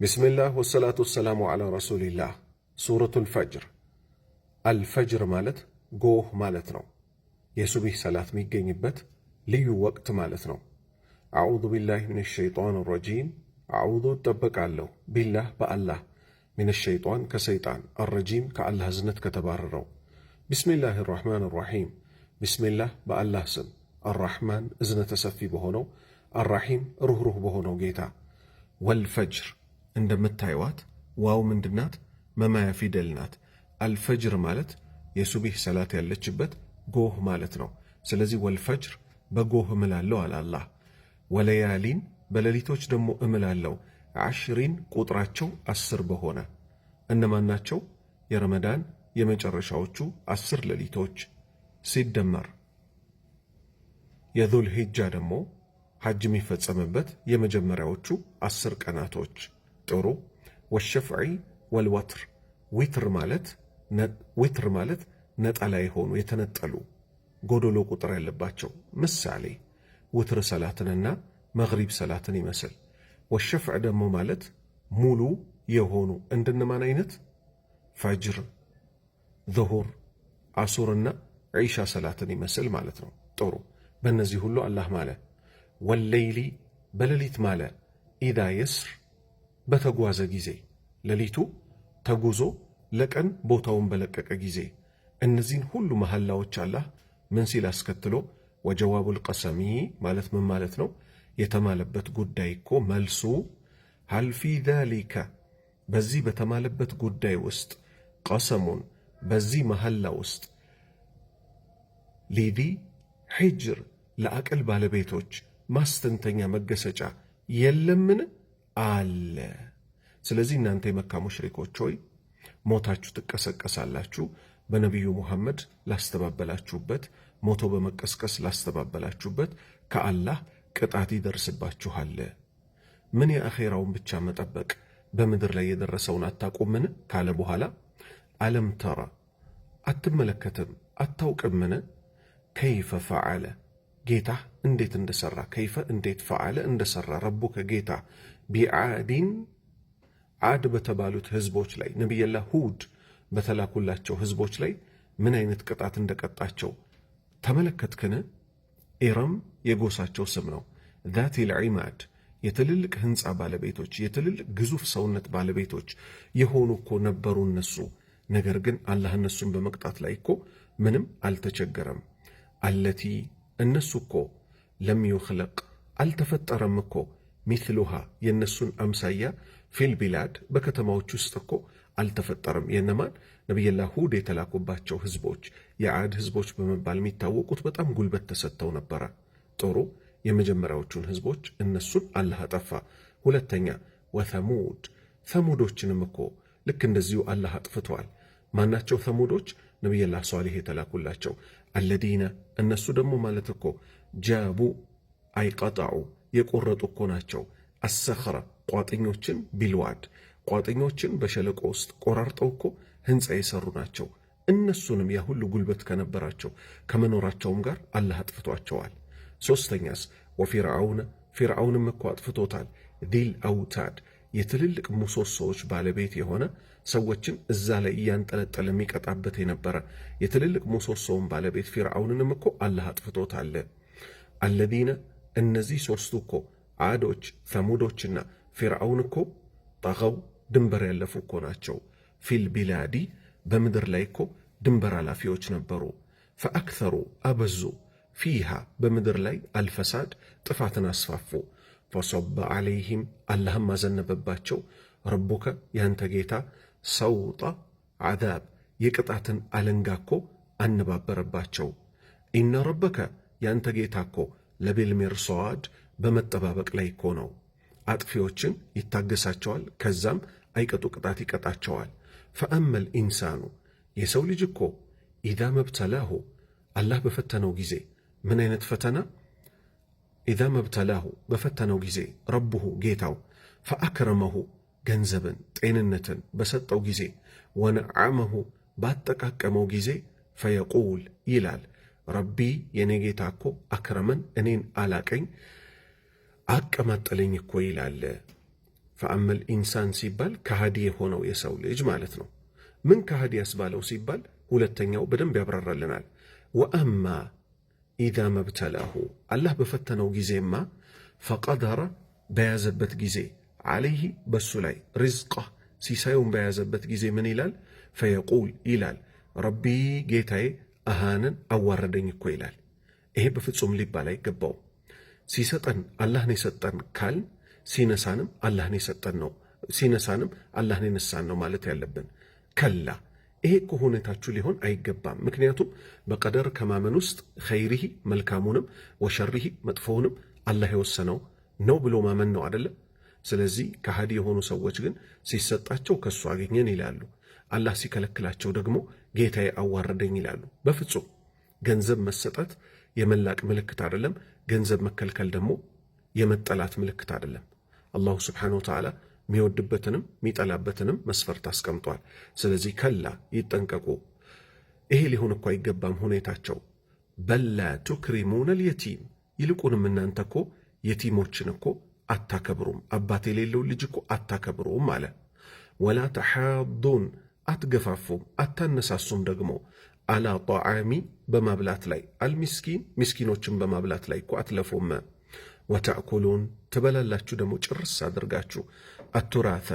ቢስሚላህ ወሰላቱ ወሰላሙ ዓላ ረሱሊላህ። ሱረቱል ፈጅር። አልፈጅር ማለት ጎህ ማለት ነው። የሱቢህ ሰላት የሚገኝበት ልዩ ወቅት ማለት ነው። አዑዙ ቢላህ ሚነ ሸይጣን ረጂም። አዑዙ እጠበቃለሁ፣ ቢላህ በአላህ፣ ሚነ ሸይጣን ከሰይጣን፣ አረጂም ከአላህ እዝነት ከተባረረው። ቢስሚላህ ራሕማን ራሒም። ቢስሚላህ በአላህ ስም፣ አራሕማን እዝነተ ሰፊ በሆነው፣ አራሒም ሩኅሩህ በሆነው ጌታ። ወልፈጅር እንደምታይዋት ዋው ምንድናት? መማያ ፊደል ናት። አልፈጅር ማለት የሱቢህ ሰላት ያለችበት ጎህ ማለት ነው። ስለዚህ ወልፈጅር በጎህ እምላለሁ አለ አላህ። ወለያሊን በሌሊቶች ደግሞ እምላለሁ፣ ዓሽሪን ቁጥራቸው 10 በሆነ እነማን ናቸው? የረመዳን የመጨረሻዎቹ 10 ሌሊቶች ሲደመር የዙል ሂጃ ደግሞ ሐጅ የሚፈጸምበት የመጀመሪያዎቹ 10 ቀናቶች። ጥሩ። ወሸፍዒ ወልወትር ዊትር ማለት ነጠላ የሆኑ የተነጠሉ ጎዶሎ ቁጥር ያለባቸው፣ ምሳሌ ውትር ሰላትንና መግሪብ ሰላትን ይመስል። ወሸፍዕ ደግሞ ማለት ሙሉ የሆኑ እንደነማን አይነት? ፈጅር፣ ዙሁር፣ አሱርና ዒሻ ሰላትን ይመስል ማለት ነው። ጥሩ። በእነዚህ ሁሉ አላህ ማለ። ወለይሊ በሌሊት ማለ። ኢዛ የስር በተጓዘ ጊዜ፣ ሌሊቱ ተጉዞ ለቀን ቦታውን በለቀቀ ጊዜ። እነዚህን ሁሉ መሐላዎች አላህ ምን ሲል አስከትሎ ወጀዋቡል ቀሰሚ ማለት ምን ማለት ነው? የተማለበት ጉዳይ እኮ መልሱ ሀል ፊ ዛሊከ በዚህ በተማለበት ጉዳይ ውስጥ ቀሰሙን በዚህ መሐላ ውስጥ ሊዚ ሒጅር ለአቅል ባለቤቶች ማስተንተኛ መገሰጫ የለምን? አለ። ስለዚህ እናንተ የመካ ሙሽሪኮች ሆይ ሞታችሁ ትቀሰቀሳላችሁ። በነቢዩ ሙሐመድ ላስተባበላችሁበት፣ ሞቶ በመቀስቀስ ላስተባበላችሁበት ከአላህ ቅጣት ይደርስባችኋል። ምን የአኼራውን ብቻ መጠበቅ በምድር ላይ የደረሰውን አታቁምን? ካለ በኋላ አለም ተራ አትመለከትም አታውቅምን? ከይፈ ፈዓለ ጌታ እንዴት እንደሰራ፣ ከይፈ እንዴት፣ ፈዓለ እንደሰራ፣ ረቡከ ጌታ ቢዓዲን ዓድ በተባሉት ህዝቦች ላይ ነቢየላህ ሁድ በተላኩላቸው ህዝቦች ላይ ምን አይነት ቅጣት እንደቀጣቸው ተመለከትክን? ኢረም የጎሳቸው ስም ነው። ዛቲል ዒማድ የትልልቅ ህንፃ ባለቤቶች፣ የትልልቅ ግዙፍ ሰውነት ባለቤቶች የሆኑ እኮ ነበሩ እነሱ። ነገር ግን አላህ እነሱን በመቅጣት ላይ እኮ ምንም አልተቸገረም። አለቲ እነሱ እኮ ለም ዩኽለቅ አልተፈጠረም እኮ ሚስሉሃ የእነሱን አምሳያ ፊል ቢላድ በከተማዎች ውስጥ እኮ አልተፈጠረም። የነማን? ነቢየላህ ሁድ የተላኩባቸው ህዝቦች፣ የዓድ ህዝቦች በመባል የሚታወቁት በጣም ጉልበት ተሰጥተው ነበረ። ጥሩ። የመጀመሪያዎቹን ህዝቦች እነሱን አላህ አጠፋ። ሁለተኛ ወተሙድ ተሙዶችንም እኮ ልክ እንደዚሁ አላህ አጥፍተዋል። ማናቸው ተሙዶች? ነቢየላህ ሷሊህ የተላኩላቸው። አለዲነ እነሱ ደግሞ ማለት እኮ ጃቡ አይቀጣዑ የቆረጡ እኮ ናቸው። አሰኽረ ቋጥኞችን ቢልዋድ ቋጥኞችን በሸለቆ ውስጥ ቆራርጠው እኮ ህንፃ የሰሩ ናቸው። እነሱንም ያ ሁሉ ጉልበት ከነበራቸው ከመኖራቸውም ጋር አላህ አጥፍቷቸዋል። ሶስተኛስ ወፊርዓውነ ፊርዓውንም እኮ አጥፍቶታል። ዲል አውታድ የትልልቅ ምሰሶዎች ባለቤት የሆነ ሰዎችን እዛ ላይ እያንጠለጠለ የሚቀጣበት የነበረ የትልልቅ ምሰሶውን ባለቤት ፊርዓውንንም እኮ አላህ አጥፍቶታል። አለዚነ እነዚህ ሶስቱ እኮ ዓዶች፣ ሰሙዶችና ፊርዓውን እኮ ጠገው ድንበር ያለፉ እኮ ናቸው። ፊል ቢላዲ በምድር ላይ እኮ ድንበር አላፊዎች ነበሩ። ፈአክተሩ አበዙ፣ ፊሃ በምድር ላይ አልፈሳድ ጥፋትን አስፋፉ። ፈሰበ ዓለይህም አላህም አዘነበባቸው። ረቡከ ያንተ ጌታ ሰውጣ ዓዛብ የቅጣትን አለንጋ እኮ አነባበረባቸው። ኢነ ረበከ ያንተ ጌታ እኮ ለቢልሚርሷድ በመጠባበቅ ላይ እኮ ነው። አጥፊዎችን ይታገሳቸዋል፣ ከዛም አይቀጡ ቅጣት ይቀጣቸዋል። ፈአመል ኢንሳኑ የሰው ልጅ እኮ ኢዛ መብተላሁ አላህ በፈተነው ጊዜ ምን አይነት ፈተና? ኢዛ መብተላሁ በፈተነው ጊዜ ረቡሁ ጌታው ፈአክረመሁ ገንዘብን ጤንነትን በሰጠው ጊዜ ወነዓመሁ ባጠቃቀመው ጊዜ ፈየቁል ይላል ረቢ የኔ ጌታ እኮ አክረመን እኔን አላቀኝ አቀማጠለኝ እኮ ይላል። ፈአመል ኢንሳን ሲባል ከሃዲ የሆነው የሰው ልጅ ማለት ነው። ምን ከሃዲ ያስባለው ሲባል ሁለተኛው በደንብ ያብራራልናል። ወአማ ኢዛ መብተላሁ አላህ በፈተነው ጊዜማ ፈቀደረ በያዘበት ጊዜ ዓለይህ በሱ ላይ ሪዝቀህ ሲሳዩን በያዘበት ጊዜ ምን ይላል? ፈየቁል ይላል ረቢ ጌታዬ አሃንን አዋረደኝ እኮ ይላል። ይሄ በፍጹም ሊባል አይገባውም። ሲሰጠን አላህን የሰጠን ካል ሲነሳንም አላህን የሰጠን ነው፣ ሲነሳንም አላህን የነሳን ነው ማለት ያለብን። ከላ ይሄ እኮ ሁኔታችሁ ሊሆን አይገባም። ምክንያቱም በቀደር ከማመን ውስጥ ኸይሪሂ መልካሙንም ወሸሪሂ መጥፎውንም አላህ የወሰነው ነው ብሎ ማመን ነው አደለም? ስለዚህ ከሃዲ የሆኑ ሰዎች ግን ሲሰጣቸው ከሱ አገኘን ይላሉ፣ አላህ ሲከለክላቸው ደግሞ ጌታዬ አዋረደኝ ይላሉ። በፍጹም ገንዘብ መሰጠት የመላቅ ምልክት አይደለም። ገንዘብ መከልከል ደግሞ የመጠላት ምልክት አይደለም። አላሁ ስብሓነሁ ወተዓላ የሚወድበትንም የሚጠላበትንም መስፈርት አስቀምጧል። ስለዚህ ከላ ይጠንቀቁ። ይሄ ሊሆን እኮ አይገባም ሁኔታቸው። በላ ቱክሪሙነ ልየቲም ይልቁንም እናንተ እኮ የቲሞችን እኮ አታከብሩም፣ አባት የሌለው ልጅ እኮ አታከብሩም አለ። ወላ ተሓዱን አትገፋፉም፣ አታነሳሱም ደግሞ አላ ጣዓሚ በማብላት ላይ አልሚስኪን ሚስኪኖችን በማብላት ላይ እኮ አትለፉም። ወተእኩሉን ትበላላችሁ ደግሞ ጭርስ አድርጋችሁ አቱራተ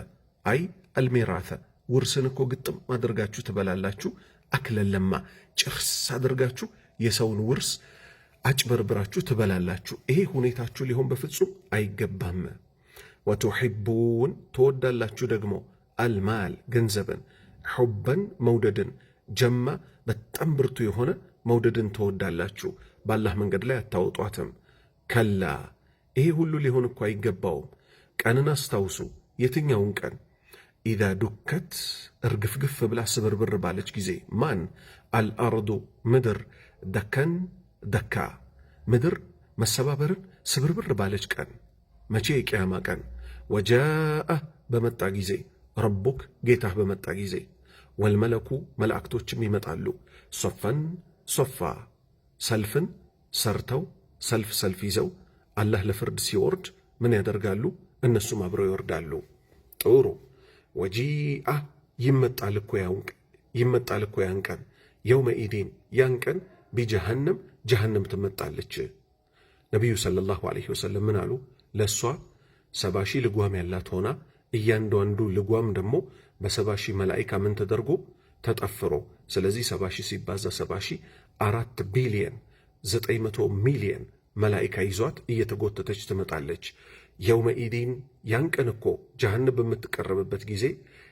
አይ አልሚራተ ውርስን እኮ ግጥም አድርጋችሁ ትበላላችሁ። አክለለማ ጭርስ አድርጋችሁ የሰውን ውርስ አጭበርብራችሁ ትበላላችሁ። ይሄ ሁኔታችሁ ሊሆን በፍጹም አይገባም። ወቱሒቡን ትወዳላችሁ ደግሞ አልማል ገንዘብን፣ ሑበን መውደድን፣ ጀማ በጣም ብርቱ የሆነ መውደድን ትወዳላችሁ። በአላህ መንገድ ላይ አታወጧትም። ከላ ይሄ ሁሉ ሊሆን እኮ አይገባውም። ቀንን አስታውሱ። የትኛውን ቀን? ኢዛ ዱከት እርግፍግፍ ብላ ስብርብር ባለች ጊዜ ማን? አልአርዱ ምድር፣ ደከን ደካ ምድር መሰባበርን ስብርብር ባለች ቀን። መቼ? የቅያማ ቀን። ወጃአ በመጣ ጊዜ፣ ረቡክ ጌታህ በመጣ ጊዜ፣ ወልመለኩ መላእክቶችም ይመጣሉ፣ ሶፈን ሶፋ ሰልፍን ሰርተው ሰልፍ ይዘው አላህ ለፍርድ ሲወርድ ምን ያደርጋሉ? እነሱም አብረው ይወርዳሉ። ጥሩ። ወጂአ ይመጣል እኮ ያን ቀን፣ የውመኢዲን ያን ቀን ቢጀሃነም ጀሃነም ትመጣለች። ነቢዩ ሰለላሁ ዐለይሂ ወሰለም ምን አሉ? ለእሷ 70 ሺህ ልጓም ያላት ሆና እያንዳንዱ ልጓም ደግሞ በ70 ሺህ መላኢካ ምን ተደርጎ ተጠፍሮ፣ ስለዚህ 70 ሺህ ሲባዛ 70 ሺህ 4 ቢሊየን 900 ሚሊየን መላኢካ ይዟት እየተጎተተች ትመጣለች። የውመኢዲን ያን ቀን እኮ ጀሃነም በምትቀረብበት ጊዜ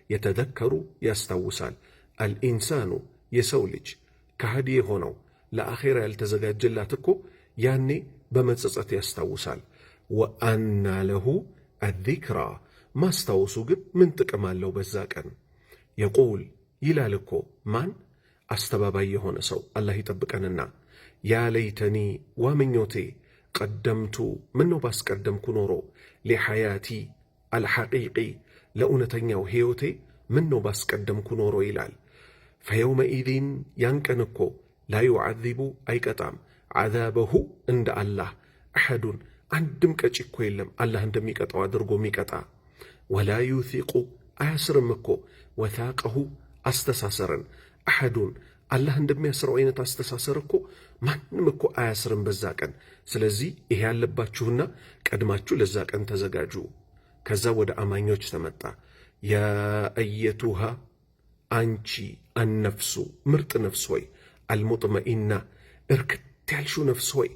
የተዘከሩ ያስታውሳል። አልኢንሳኑ የሰው ልጅ ከሃዲ የሆነው ለአኼራ ያልተዘጋጀላት እኮ ያኔ በመጸጸት ያስታውሳል። ወአና ለሁ አዚክራ ማስታወሱ ግን ምን ጥቅም አለው በዛ ቀን? የቁል ይላል እኮ ማን? አስተባባይ የሆነ ሰው አላህ ይጠብቀንና ያ ለይተኒ ዋምኞቴ ቀደምቱ ምነው ባስቀደምኩ ኖሮ ሊሐያቲ አልሐቂቂ ለእውነተኛው ሕይወቴ ምነው ባስቀደምኩ ኖሮ ይላል። ፈየውመኢዚን ያን ቀን እኮ ላ ዩዓዚቡ አይቀጣም፣ ዓዛበሁ እንደ አላህ አሐዱን አንድም ቀጪ እኮ የለም አላህ እንደሚቀጣው አድርጎ የሚቀጣ። ወላ ዩሲቁ አያስርም እኮ ወሳቀሁ አስተሳሰርን አሐዱን አላህ እንደሚያስረው አይነት አስተሳሰር እኮ ማንም እኮ አያስርም በዛ ቀን። ስለዚህ ይሄ ያለባችሁና ቀድማችሁ ለዛ ቀን ተዘጋጁ። ከዛ ወደ አማኞች ተመጣ። ያ አየቱሃ አንቺ አነፍሱ ምርጥ ነፍስ ሆይ፣ አልሙጥመኢና እርክት ያልሹ ነፍስ ሆይ።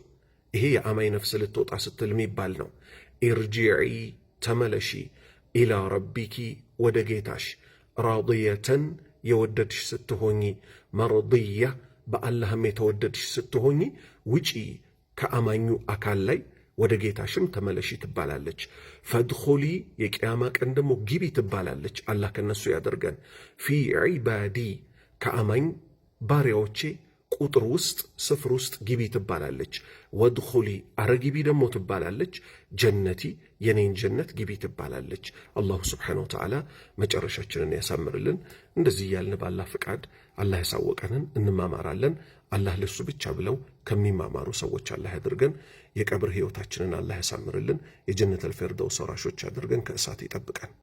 ይሄ የአማኝ ነፍስ ልትወጣ ስትል የሚባል ነው። ኢርጂዒ ተመለሺ፣ ኢላ ረቢኪ ወደ ጌታሽ፣ ራድየተን የወደድሽ ስትሆኚ፣ መርድያ በአላህም የተወደድሽ ስትሆኚ ውጪ ከአማኙ አካል ላይ ወደ ጌታሽም ተመለሺ ትባላለች። ፈድኹሊ የቅያማ ቀን ደግሞ ግቢ ትባላለች። አላህ ከነሱ ያደርገን። ፊ ዒባዲ ከአማኝ ባሪያዎቼ ቁጥር ውስጥ ስፍር ውስጥ ግቢ ትባላለች። ወድኹሊ አረ ግቢ ደግሞ ትባላለች። ጀነቲ የኔን ጀነት ግቢ ትባላለች። አላሁ ስብሓነሁ ወተዓላ መጨረሻችንን ያሳምርልን። እንደዚህ እያልን ባላህ ፍቃድ አላህ ያሳወቀንን እንማማራለን። አላህ ለሱ ብቻ ብለው ከሚማማሩ ሰዎች አላህ ያድርገን። የቀብር ሕይወታችንን አላህ ያሳምርልን። የጀነተል ፊርደውስ ወራሾች ያድርገን። ከእሳት ይጠብቀን።